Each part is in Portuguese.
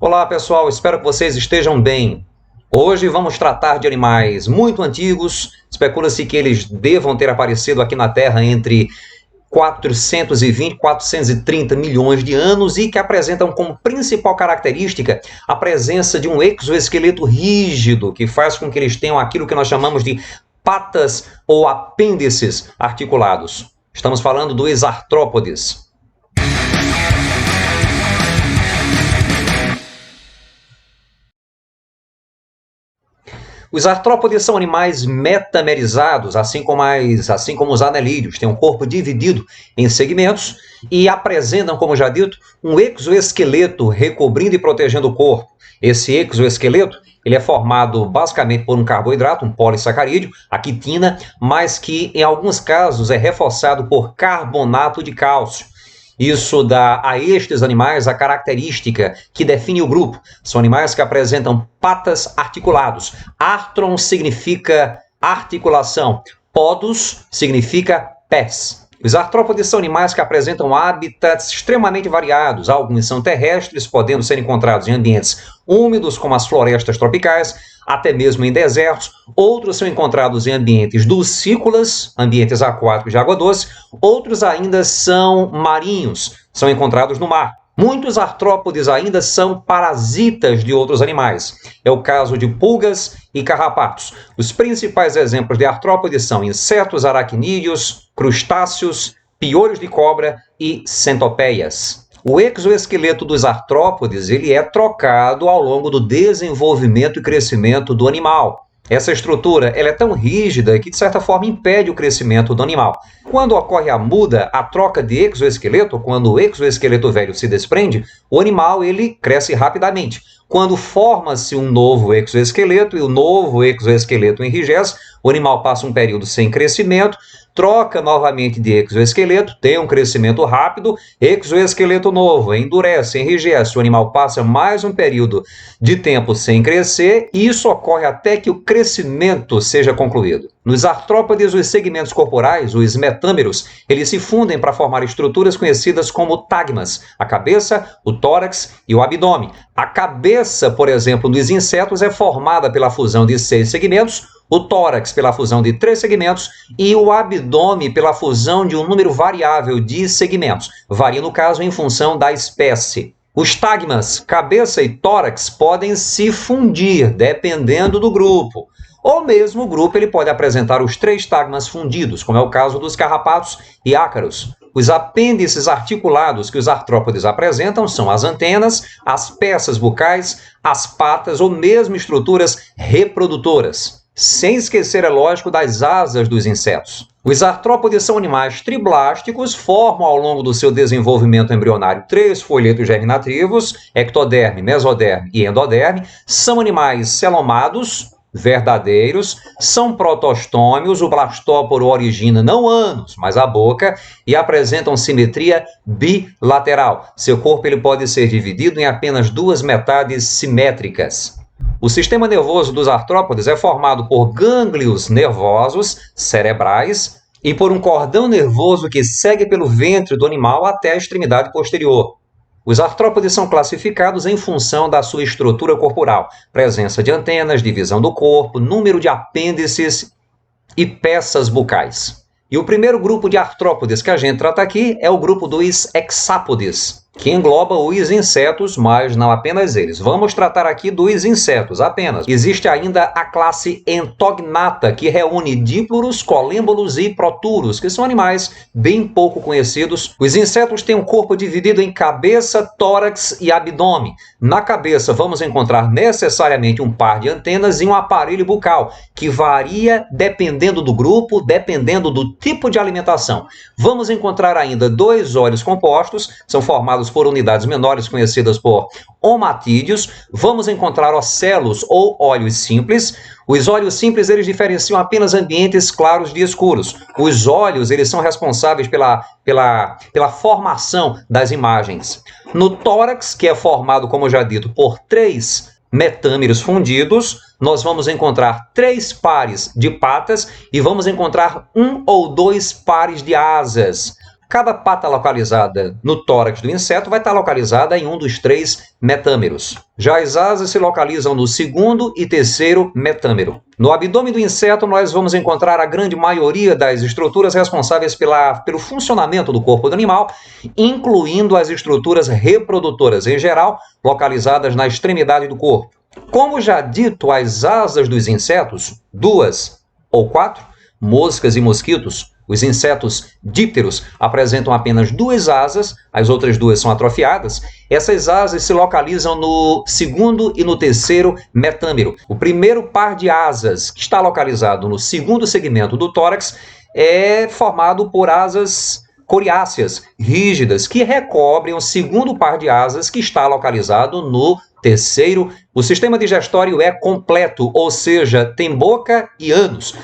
Olá pessoal, espero que vocês estejam bem. Hoje vamos tratar de animais muito antigos. Especula-se que eles devam ter aparecido aqui na Terra entre 420 e 430 milhões de anos e que apresentam como principal característica a presença de um exoesqueleto rígido, que faz com que eles tenham aquilo que nós chamamos de patas ou apêndices articulados. Estamos falando dos artrópodes. Os artrópodes são animais metamerizados, assim como os anelídeos, têm um corpo dividido em segmentos e apresentam, como já dito, um exoesqueleto recobrindo e protegendo o corpo. Esse exoesqueleto ele é formado basicamente por um carboidrato, um polissacarídeo, a quitina, mas que em alguns casos é reforçado por carbonato de cálcio. Isso dá a estes animais a característica que define o grupo. São animais que apresentam patas articulados. Artron significa articulação. Podos significa pés. Os artrópodes são animais que apresentam hábitats extremamente variados. Alguns são terrestres, podendo ser encontrados em ambientes úmidos, como as florestas tropicais, até mesmo em desertos. Outros são encontrados em ambientes dulcícolas, ambientes aquáticos de água doce. Outros ainda são marinhos, são encontrados no mar. Muitos artrópodes ainda são parasitas de outros animais. É o caso de pulgas e carrapatos. Os principais exemplos de artrópodes são insetos, aracnídeos, crustáceos, piolhos de cobra e centopeias. O exoesqueleto dos artrópodes ele é trocado ao longo do desenvolvimento e crescimento do animal. Essa estrutura ela é tão rígida que, de certa forma, impede o crescimento do animal. Quando ocorre a muda, a troca de exoesqueleto, quando o exoesqueleto velho se desprende, o animal ele cresce rapidamente. Quando forma-se um novo exoesqueleto e o novo exoesqueleto enrijece, o animal passa um período sem crescimento, troca novamente de exoesqueleto, tem um crescimento rápido, exoesqueleto novo, endurece, enrijece, o animal passa mais um período de tempo sem crescer e isso ocorre até que o crescimento seja concluído. Nos artrópodes, os segmentos corporais, os metâmeros, eles se fundem para formar estruturas conhecidas como tagmas, a cabeça, o tórax e o abdômen. A cabeça, por exemplo, dos insetos é formada pela fusão de 6 segmentos, o tórax pela fusão de 3 segmentos e o abdômen pela fusão de um número variável de segmentos. Varia, no caso, em função da espécie. Os tagmas, cabeça e tórax, podem se fundir, dependendo do grupo. Ou mesmo o grupo ele pode apresentar os 3 tagmas fundidos, como é o caso dos carrapatos e ácaros. Os apêndices articulados que os artrópodes apresentam são as antenas, as peças bucais, as patas ou mesmo estruturas reprodutoras. Sem esquecer, é lógico, das asas dos insetos. Os artrópodes são animais triblásticos, formam ao longo do seu desenvolvimento embrionário 3 folhetos germinativos, ectoderme, mesoderme e endoderme. São animais celomados, verdadeiros, são protostômios, o blastóporo origina não ânus, mas a boca, e apresentam simetria bilateral. Seu corpo ele pode ser dividido em apenas 2 metades simétricas. O sistema nervoso dos artrópodes é formado por gânglios nervosos cerebrais e por um cordão nervoso que segue pelo ventre do animal até a extremidade posterior. Os artrópodes são classificados em função da sua estrutura corporal, presença de antenas, divisão do corpo, número de apêndices e peças bucais. E o primeiro grupo de artrópodes que a gente trata aqui é o grupo dos hexápodes, que engloba os insetos, mas não apenas eles. Vamos tratar aqui dos insetos apenas. Existe ainda a classe entognata, que reúne díploros, colêmbolos e proturos, que são animais bem pouco conhecidos. Os insetos têm um corpo dividido em cabeça, tórax e abdômen. Na cabeça vamos encontrar necessariamente um par de antenas e um aparelho bucal, que varia dependendo do grupo, dependendo do tipo de alimentação. Vamos encontrar ainda 2 olhos compostos, são formados por unidades menores conhecidas por omatídeos. Vamos encontrar ocelos ou olhos simples. Os olhos simples eles diferenciam apenas ambientes claros de escuros. Os olhos eles são responsáveis pela formação das imagens. No tórax, que é formado, como já dito, por 3 metâmeros fundidos, nós vamos encontrar 3 pares de patas e vamos encontrar 1 ou 2 pares de asas. Cada pata localizada no tórax do inseto vai estar localizada em um dos 3 metâmeros. Já as asas se localizam no segundo e terceiro metâmero. No abdômen do inseto, nós vamos encontrar a grande maioria das estruturas responsáveis pelo funcionamento do corpo do animal, incluindo as estruturas reprodutoras, em geral, localizadas na extremidade do corpo. Como já dito, as asas dos insetos, 2 ou 4, moscas e mosquitos, os insetos dípteros apresentam apenas 2 asas, as outras 2 são atrofiadas. Essas asas se localizam no segundo e no terceiro metâmero. O primeiro par de asas, que está localizado no segundo segmento do tórax, é formado por asas coriáceas, rígidas, que recobrem o segundo par de asas, que está localizado no terceiro. O sistema digestório é completo, ou seja, tem boca e ânus.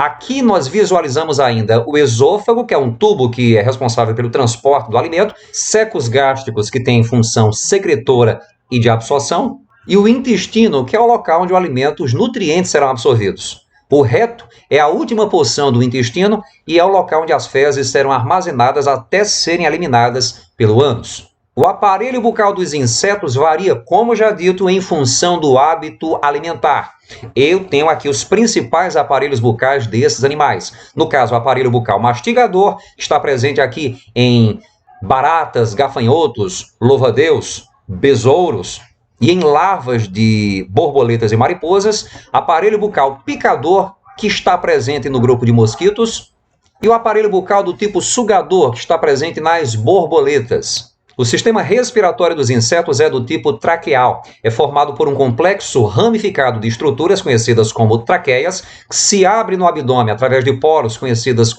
Aqui nós visualizamos ainda o esôfago, que é um tubo que é responsável pelo transporte do alimento, secos gástricos, que tem função secretora e de absorção, e o intestino, que é o local onde o alimento, os nutrientes serão absorvidos. O reto é a última porção do intestino e é o local onde as fezes serão armazenadas até serem eliminadas pelo ânus. O aparelho bucal dos insetos varia, como já dito, em função do hábito alimentar. Eu tenho aqui os principais aparelhos bucais desses animais. No caso, o aparelho bucal mastigador está presente aqui em baratas, gafanhotos, louva-a-Deus, besouros e em larvas de borboletas e mariposas. Aparelho bucal picador, que está presente no grupo de mosquitos. E o aparelho bucal do tipo sugador, que está presente nas borboletas. O sistema respiratório dos insetos é do tipo traqueal. É formado por um complexo ramificado de estruturas conhecidas como traqueias, que se abre no abdômen através de poros conhecidos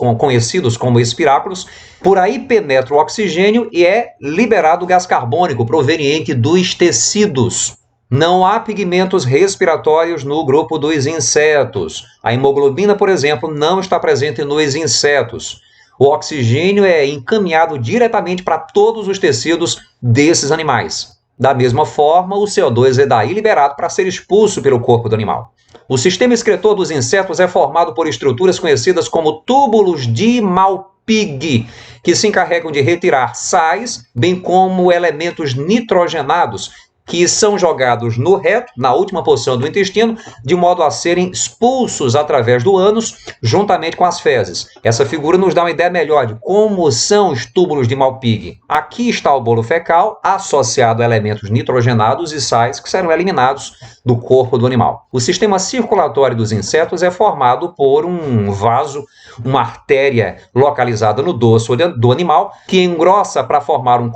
como espiráculos. Por aí penetra o oxigênio e é liberado o gás carbônico proveniente dos tecidos. Não há pigmentos respiratórios no grupo dos insetos. A hemoglobina, por exemplo, não está presente nos insetos. O oxigênio é encaminhado diretamente para todos os tecidos desses animais. Da mesma forma, o CO2 é daí liberado para ser expulso pelo corpo do animal. O sistema excretor dos insetos é formado por estruturas conhecidas como túbulos de Malpighi, que se encarregam de retirar sais, bem como elementos nitrogenados, que são jogados no reto, na última porção do intestino, de modo a serem expulsos através do ânus, juntamente com as fezes. Essa figura nos dá uma ideia melhor de como são os túbulos de Malpighi. Aqui está o bolo fecal, associado a elementos nitrogenados e sais que serão eliminados do corpo do animal. O sistema circulatório dos insetos é formado por um vaso, uma artéria localizada no dorso do animal, que engrossa para formar um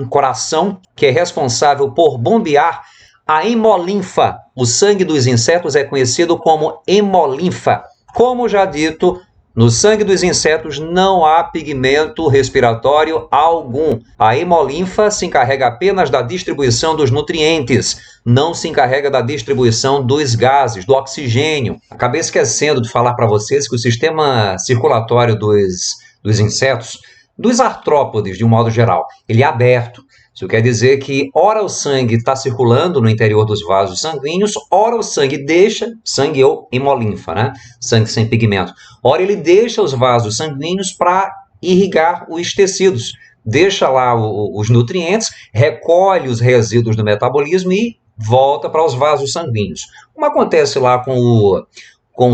coração, que é responsável por bombear a hemolinfa. O sangue dos insetos é conhecido como hemolinfa. Como já dito, no sangue dos insetos não há pigmento respiratório algum. A hemolinfa se encarrega apenas da distribuição dos nutrientes, não se encarrega da distribuição dos gases, do oxigênio. Acabei esquecendo de falar para vocês que o sistema circulatório dos insetos, dos artrópodes de um modo geral, ele é aberto. Isso quer dizer que, ora o sangue está circulando no interior dos vasos sanguíneos, ora o sangue deixa, sangue ou hemolinfa, né? Sangue sem pigmento. Ora ele deixa os vasos sanguíneos para irrigar os tecidos. Deixa lá os nutrientes, recolhe os resíduos do metabolismo e volta para os vasos sanguíneos. Como acontece lá com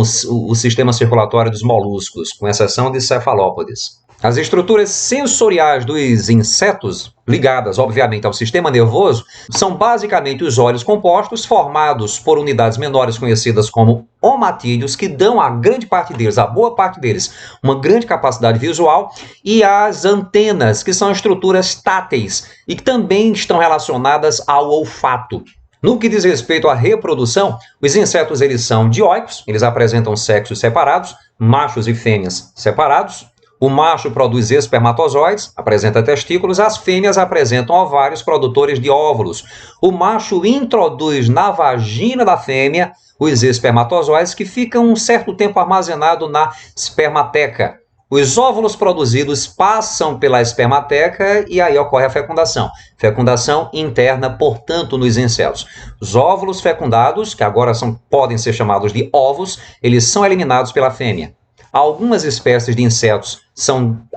o sistema circulatório dos moluscos, com exceção de cefalópodes. As estruturas sensoriais dos insetos, ligadas, obviamente, ao sistema nervoso, são basicamente os olhos compostos, formados por unidades menores conhecidas como omatídeos, que dão a grande parte deles, a boa parte deles, uma grande capacidade visual, e as antenas, que são estruturas táteis e que também estão relacionadas ao olfato. No que diz respeito à reprodução, os insetos eles são dioicos, eles apresentam sexos separados, machos e fêmeas separados. O macho produz espermatozoides, apresenta testículos, as fêmeas apresentam ovários produtores de óvulos. O macho introduz na vagina da fêmea os espermatozoides que ficam um certo tempo armazenados na espermateca. Os óvulos produzidos passam pela espermateca e aí ocorre a fecundação. Fecundação interna, portanto, nos insetos. Os óvulos fecundados, que agora podem ser chamados de ovos, eles são eliminados pela fêmea. Algumas espécies de insetos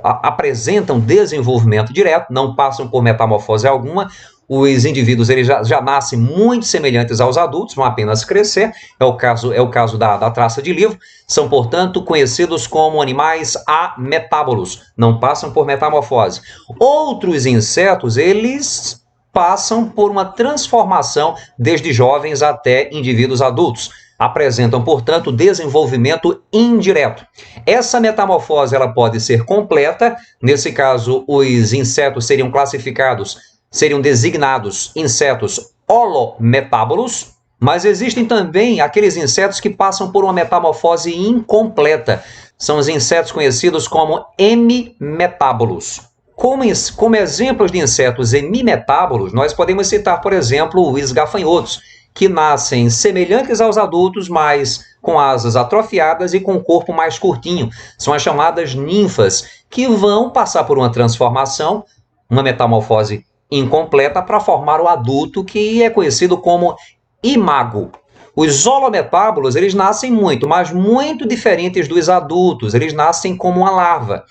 apresentam desenvolvimento direto, não passam por metamorfose alguma. Os indivíduos eles já nascem muito semelhantes aos adultos, vão apenas crescer. É o caso da traça de livro. São, portanto, conhecidos como animais ametábolos, não passam por metamorfose. Outros insetos, eles passam por uma transformação desde jovens até indivíduos adultos. Apresentam, portanto, desenvolvimento indireto. Essa metamorfose ela pode ser completa. Nesse caso, os insetos seriam designados insetos holometábolos, mas existem também aqueles insetos que passam por uma metamorfose incompleta. São os insetos conhecidos como hemimetábolos. Como exemplos de insetos hemimetábolos, nós podemos citar, por exemplo, os gafanhotos, que nascem semelhantes aos adultos, mas com asas atrofiadas e com corpo mais curtinho. São as chamadas ninfas, que vão passar por uma transformação, uma metamorfose incompleta, para formar o adulto, que é conhecido como imago. Os holometábolos, eles nascem mas muito diferentes dos adultos. Eles nascem como uma larva.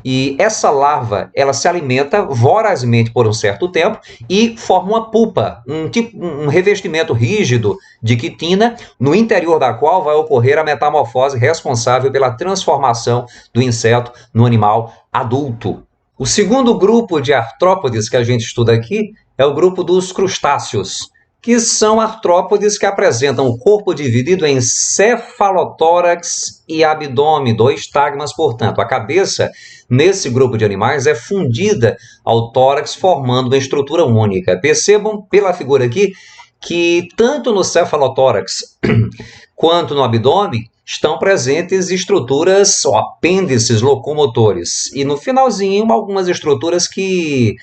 E essa larva, ela se alimenta vorazmente por um certo tempo e forma uma pupa, um revestimento rígido de quitina, no interior da qual vai ocorrer a metamorfose responsável pela transformação do inseto no animal adulto. O segundo grupo de artrópodes que a gente estuda aqui é o grupo dos crustáceos, que são artrópodes que apresentam o corpo dividido em cefalotórax e abdômen, 2 tagmas, portanto. A cabeça, nesse grupo de animais, é fundida ao tórax, formando uma estrutura única. Percebam pela figura aqui que tanto no cefalotórax quanto no abdômen estão presentes estruturas ou apêndices locomotores. E no finalzinho, algumas estruturas que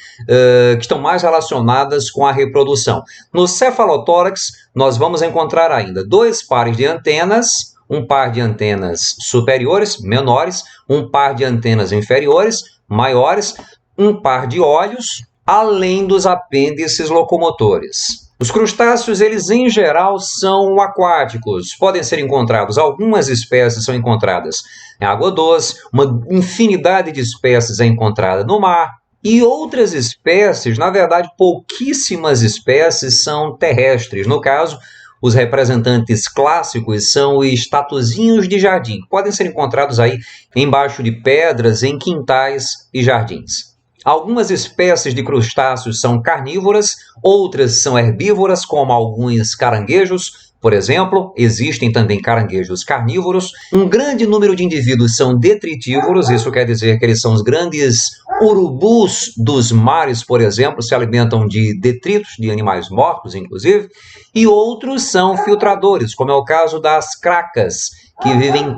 estão mais relacionadas com a reprodução. No cefalotórax, nós vamos encontrar ainda 2 pares de antenas, um par de antenas superiores, menores, um par de antenas inferiores, maiores, um par de olhos, além dos apêndices locomotores. Os crustáceos, eles em geral são aquáticos, podem ser encontrados, algumas espécies são encontradas em água doce, uma infinidade de espécies é encontrada no mar, e outras espécies, na verdade pouquíssimas espécies são terrestres. No caso, os representantes clássicos são os tatuzinhos de jardim, que podem ser encontrados aí embaixo de pedras, em quintais e jardins. Algumas espécies de crustáceos são carnívoras, outras são herbívoras, como alguns caranguejos, por exemplo. Existem também caranguejos carnívoros. Um grande número de indivíduos são detritívoros, isso quer dizer que eles são os grandes urubus dos mares, por exemplo, se alimentam de detritos, de animais mortos, inclusive. E outros são filtradores, como é o caso das cracas, que vivem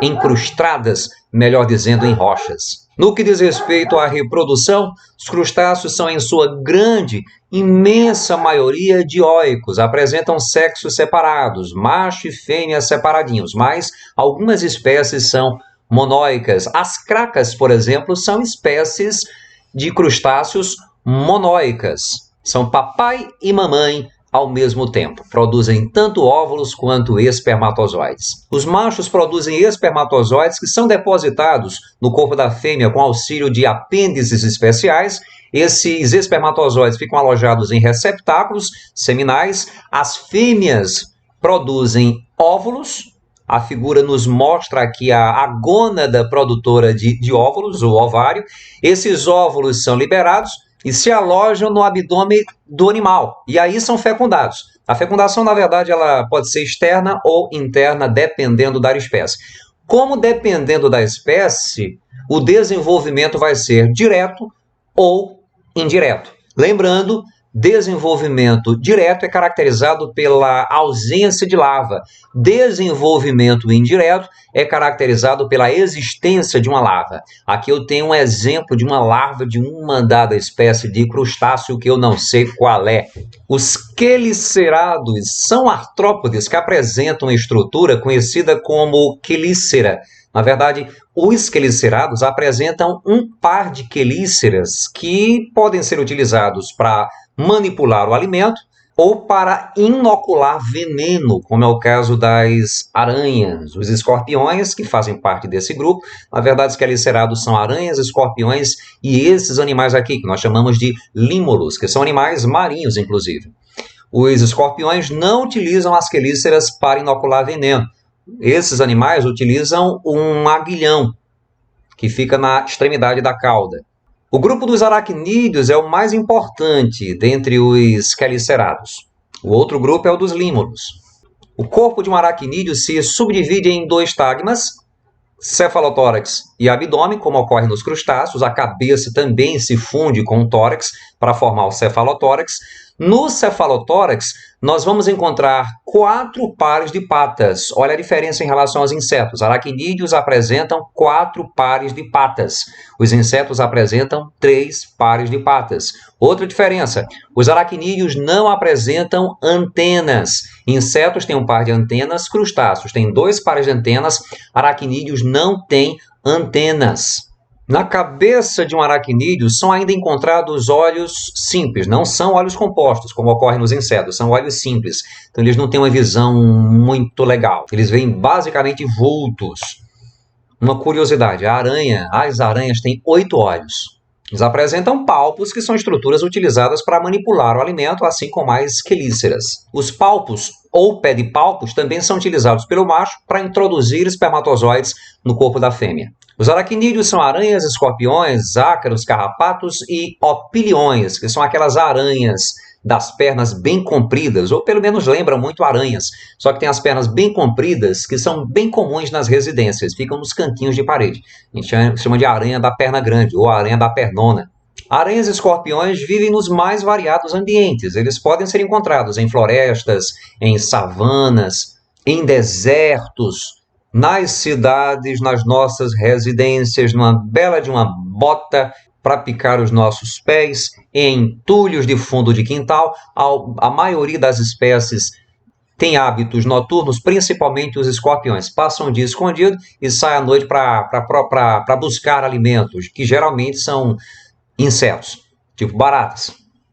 incrustadas, melhor dizendo, em rochas. No que diz respeito à reprodução, os crustáceos são, em sua imensa maioria, dioicos, apresentam sexos separados, macho e fêmea separadinhos, mas algumas espécies são monóicas. As cracas, por exemplo, são espécies de crustáceos monóicas. São papai e mamãe ao mesmo tempo. Produzem tanto óvulos quanto espermatozoides. Os machos produzem espermatozoides que são depositados no corpo da fêmea com auxílio de apêndices especiais. Esses espermatozoides ficam alojados em receptáculos seminais. As fêmeas produzem óvulos. A figura nos mostra aqui a gônada produtora de óvulos, o ovário. Esses óvulos são liberados e se alojam no abdômen do animal, e aí são fecundados. A fecundação, na verdade, ela pode ser externa ou interna, dependendo da espécie. Como dependendo da espécie, o desenvolvimento vai ser direto ou indireto. Lembrando, desenvolvimento direto é caracterizado pela ausência de larva. Desenvolvimento indireto é caracterizado pela existência de uma larva. Aqui eu tenho um exemplo de uma larva de uma dada espécie de crustáceo que eu não sei qual é. Os quelicerados são artrópodes que apresentam uma estrutura conhecida como quelícera. Na verdade, os quelicerados apresentam um par de quelíceras que podem ser utilizados para manipular o alimento ou para inocular veneno, como é o caso das aranhas. Os escorpiões, que fazem parte desse grupo, na verdade, os quelicerados são aranhas, escorpiões e esses animais aqui, que nós chamamos de límulos, que são animais marinhos, inclusive. Os escorpiões não utilizam as quelíceras para inocular veneno. Esses animais utilizam um aguilhão, que fica na extremidade da cauda. O grupo dos aracnídeos é o mais importante dentre os quelicerados. O outro grupo é o dos límulos. O corpo de um aracnídeo se subdivide em dois tagmas, cefalotórax e abdômen, como ocorre nos crustáceos. A cabeça também se funde com o tórax para formar o cefalotórax. No cefalotórax, nós vamos encontrar 4 pares de patas. Olha a diferença em relação aos insetos. Aracnídeos apresentam 4 pares de patas. Os insetos apresentam 3 pares de patas. Outra diferença, os aracnídeos não apresentam antenas. Insetos têm um par de antenas, crustáceos têm 2 pares de antenas, aracnídeos não têm antenas. Na cabeça de um aracnídeo são ainda encontrados olhos simples, não são olhos compostos, como ocorre nos insetos, são olhos simples. Então eles não têm uma visão muito legal. Eles veem basicamente vultos. Uma curiosidade, as aranhas têm 8 olhos. Eles apresentam palpos, que são estruturas utilizadas para manipular o alimento, assim como as quelíceras. Os palpos, ou pedipalpos, também são utilizados pelo macho para introduzir espermatozoides no corpo da fêmea. Os aracnídeos são aranhas, escorpiões, ácaros, carrapatos e opiliões, que são aquelas aranhas das pernas bem compridas, ou pelo menos lembram muito aranhas, só que tem as pernas bem compridas, que são bem comuns nas residências, ficam nos cantinhos de parede. A gente chama de aranha da perna grande, ou aranha da pernona. Aranhas e escorpiões vivem nos mais variados ambientes. Eles podem ser encontrados em florestas, em savanas, em desertos, nas cidades, nas nossas residências, numa bela de uma bota para picar os nossos pés, em entulhos de fundo de quintal. A maioria das espécies tem hábitos noturnos, principalmente os escorpiões. Passam o dia escondido e saem à noite para buscar alimentos, que geralmente são insetos, tipo baratas.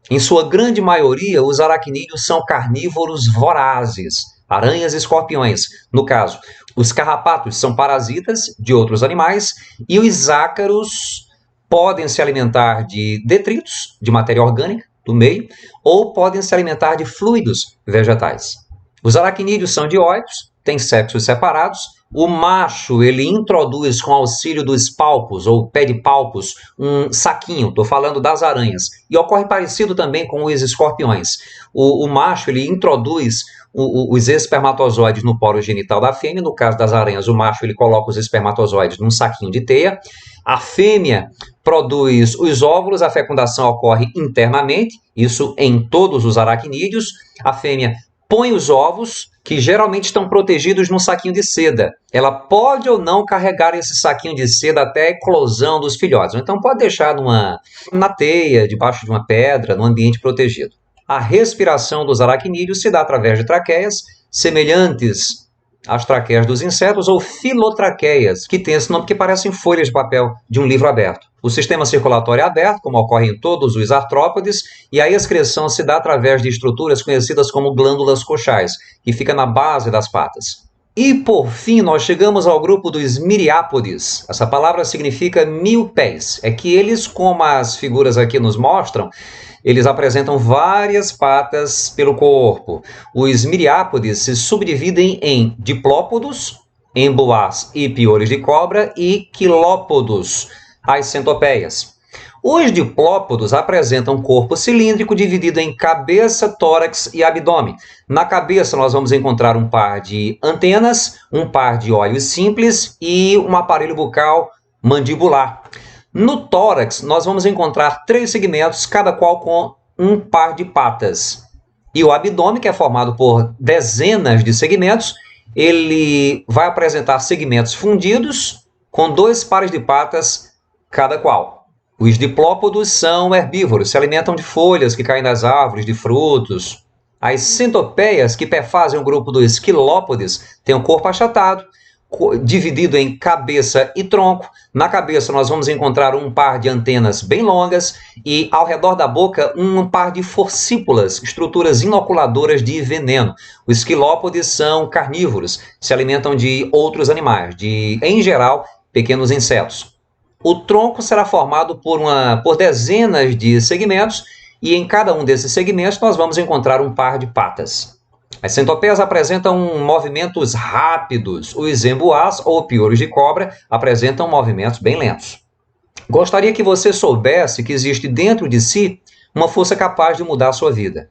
Em sua grande maioria, os aracnídeos são carnívoros vorazes, aranhas e escorpiões. No caso, os carrapatos são parasitas de outros animais e os ácaros podem se alimentar de detritos, de matéria orgânica do meio, ou podem se alimentar de fluidos vegetais. Os aracnídeos são dioicos, têm sexos separados. O macho, ele introduz com auxílio dos palpos ou pedipalpos um saquinho, estou falando das aranhas, e ocorre parecido também com os escorpiões. O macho, ele introduz os espermatozoides no poro genital da fêmea. No caso das aranhas, o macho ele coloca os espermatozoides num saquinho de teia. A fêmea produz os óvulos, a fecundação ocorre internamente, isso em todos os aracnídeos. A fêmea põe os ovos, que geralmente estão protegidos num saquinho de seda. Ela pode ou não carregar esse saquinho de seda até a eclosão dos filhotes. Então pode deixar na teia, debaixo de uma pedra, num ambiente protegido. A respiração dos aracnídeos se dá através de traqueias, semelhantes às traqueias dos insetos, ou filotraqueias, que tem esse nome porque parecem folhas de papel de um livro aberto. O sistema circulatório é aberto, como ocorre em todos os artrópodes, e a excreção se dá através de estruturas conhecidas como glândulas coxais, que fica na base das patas. E, por fim, nós chegamos ao grupo dos miriápodes. Essa palavra significa 1000 pés. É que eles, como as figuras aqui nos mostram, eles apresentam várias patas pelo corpo. Os miriápodes se subdividem em diplópodos, emboás e piolhos de cobra, e quilópodos, as centopeias. Os diplópodos apresentam um corpo cilíndrico dividido em cabeça, tórax e abdômen. Na cabeça nós vamos encontrar um par de antenas, um par de olhos simples e um aparelho bucal mandibular. No tórax nós vamos encontrar 3 segmentos, cada qual com um par de patas. E o abdômen, que é formado por dezenas de segmentos, ele vai apresentar segmentos fundidos com 2 pares de patas cada qual. Os diplópodos são herbívoros, se alimentam de folhas que caem das árvores, de frutos. As centopeias, que perfazem o grupo dos quilópodes, têm um corpo achatado, dividido em cabeça e tronco. Na cabeça nós vamos encontrar um par de antenas bem longas e ao redor da boca um par de forcípulas, estruturas inoculadoras de veneno. Os esquilópodes são carnívoros, se alimentam de outros animais, em geral, pequenos insetos. O tronco será formado por dezenas de segmentos e em cada um desses segmentos nós vamos encontrar um par de patas. As centopeias apresentam movimentos rápidos. Os emboás, ou piolhos de cobra, apresentam movimentos bem lentos. Gostaria que você soubesse que existe dentro de si uma força capaz de mudar a sua vida.